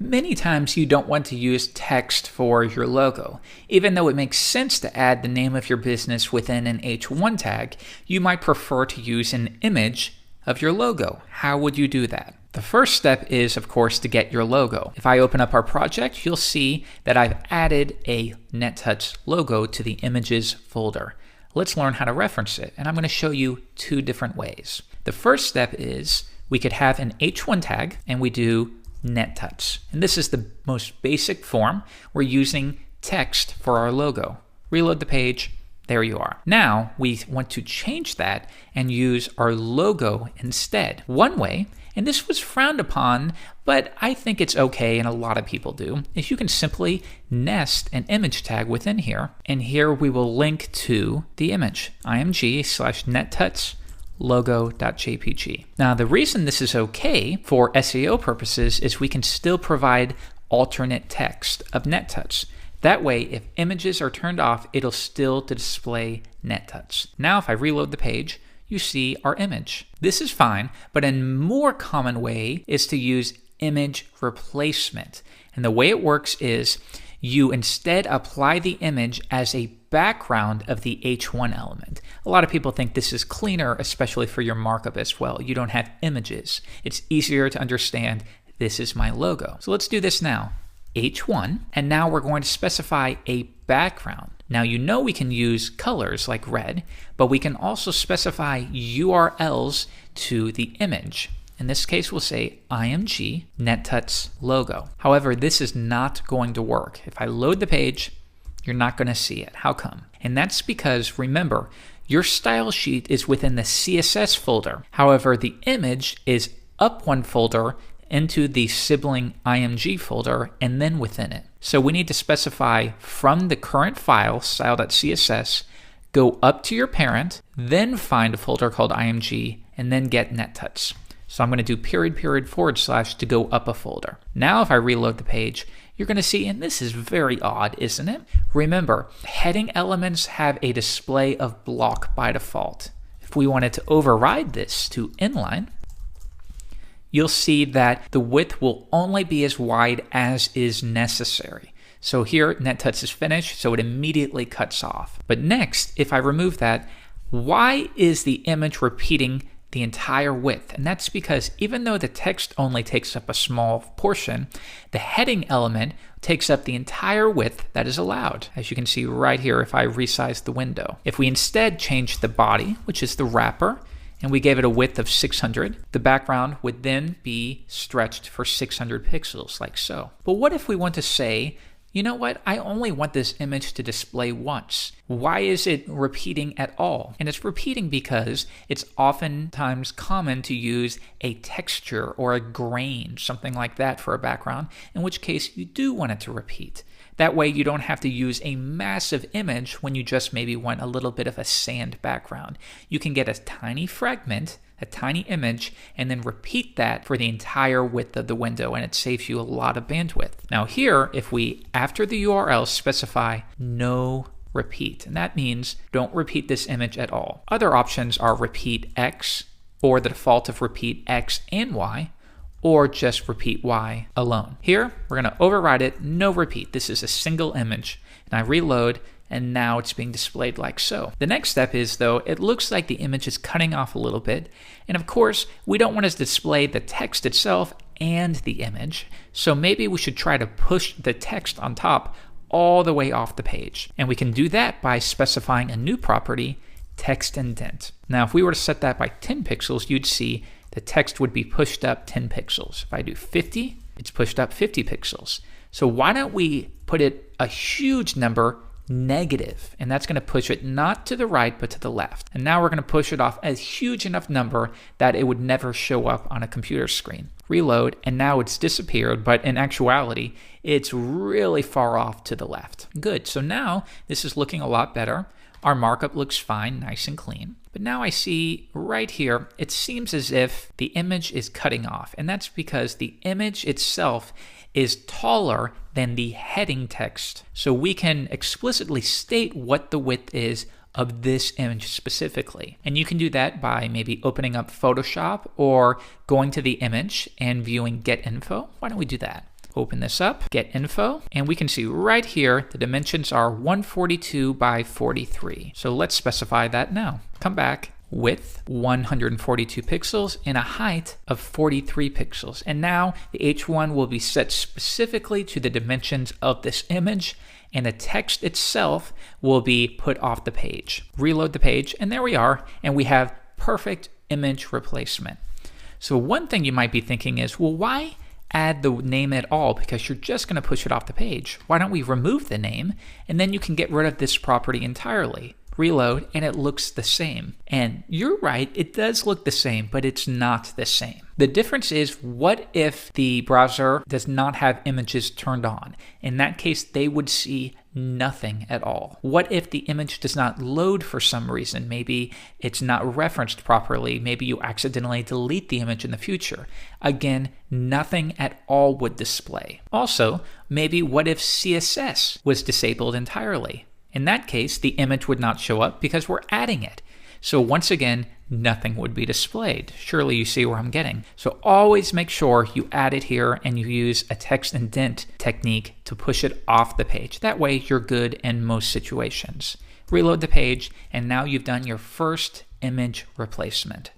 Many times you don't want to use text for your logo. Even though it makes sense to add the name of your business within an H1 tag, you might prefer to use an image of your logo. How would you do that? The first step is, of course, to get your logo. If I open up our project, you'll see that I've added a NetTouch logo to the images folder. Let's learn how to reference it, and I'm going to show you two different ways. The first step is we could have an H1 tag, and we do NetTouch. And this is the most basic form. We're using text for our logo. Reload the page. There you are. Now we want to change that and use our logo instead. One way, and this was frowned upon, but I think it's okay and a lot of people do, is you can simply nest an image tag within here. And here we will link to the image, img/nettouch logo.jpg. Now the reason this is okay for SEO purposes is we can still provide alternate text of NetTouch. That way, if images are turned off, it'll still display NetTouch. Now if I reload the page, you see our image. This is fine, but a more common way is to use image replacement. And the way it works is you instead apply the image as a background of the H1 element. A lot of people think this is cleaner, especially for your markup as well. You don't have images. It's easier to understand this is my logo. So let's do this now. H1, and now we're going to specify a background. Now you know we can use colors like red, but we can also specify URLs to the image. In this case, we'll say IMG NetTouch logo. However, this is not going to work. If I load the page, you're not going to see it. How come? And that's because, remember, your style sheet is within the CSS folder. However, the image is up one folder into the sibling IMG folder and then within it. So we need to specify from the current file, style.css, go up to your parent, then find a folder called IMG, and then get NetTouch. So I'm going to do .. to go up a folder. Now if I reload the page, you're going to see, and this is very odd, isn't it? Remember, heading elements have a display of block by default. If we wanted to override this to inline, you'll see that the width will only be as wide as is necessary. So here, NetTouch is finished, so it immediately cuts off. But next, if I remove that, why is the image repeating the entire width? And that's because even though the text only takes up a small portion, the heading element takes up the entire width that is allowed. As you can see right here, if I resize the window. If we instead change the body, which is the wrapper, and we gave it a width of 600, the background would then be stretched for 600 pixels, like so. But what if we want to say, you know what, I only want this image to display once. Why is it repeating at all? And it's repeating because it's oftentimes common to use a texture or a grain, something like that for a background, in which case you do want it to repeat. That way you don't have to use a massive image when you just maybe want a little bit of a sand background. You can get a tiny fragment, a tiny image, and then repeat that for the entire width of the window, and it saves you a lot of bandwidth. Now here, if we, after the URL, specify no repeat, and that means don't repeat this image at all. Other options are repeat X, or the default of repeat X and Y, or just repeat Y alone. Here, we're going to override it, no repeat. This is a single image. And I reload, and now it's being displayed like so. The next step is, though, it looks like the image is cutting off a little bit. And of course, we don't want to display the text itself and the image. So maybe we should try to push the text on top all the way off the page. And we can do that by specifying a new property, text indent. Now, if we were to set that by 10 pixels, you'd see the text would be pushed up 10 pixels. If I do 50, it's pushed up 50 pixels. So why don't we put it a huge number, negative, and that's going to push it not to the right, but to the left. And now we're going to push it off a huge enough number that it would never show up on a computer screen. Reload, and now it's disappeared, but in actuality, it's really far off to the left. Good, so now this is looking a lot better. Our markup looks fine, nice and clean. But now I see right here, it seems as if the image is cutting off. And that's because the image itself is taller than the heading text. So we can explicitly state what the width is of this image specifically. And you can do that by maybe opening up Photoshop or going to the image and viewing Get Info. Why don't we do that? Open this up, get info, and we can see right here the dimensions are 142 by 43. So let's specify that now. Come back, width 142 pixels and a height of 43 pixels. And now the H1 will be set specifically to the dimensions of this image, and the text itself will be put off the page. Reload the page, and there we are, and we have perfect image replacement. So one thing you might be thinking is, well, why add the name at all? Because you're just going to push it off the page. Why don't we remove the name, and then you can get rid of this property entirely? Reload, and it looks the same. And you're right, it does look the same, but it's not the same. The difference is, what if the browser does not have images turned on? In that case, they would see nothing at all. What if the image does not load for some reason? Maybe it's not referenced properly. Maybe you accidentally delete the image in the future. Again, nothing at all would display. Also, maybe what if CSS was disabled entirely? In that case, the image would not show up because we're adding it. So once again, nothing would be displayed. Surely you see where I'm getting. So always make sure you add it here and you use a text indent technique to push it off the page. That way you're good in most situations. Reload the page, and now you've done your first image replacement.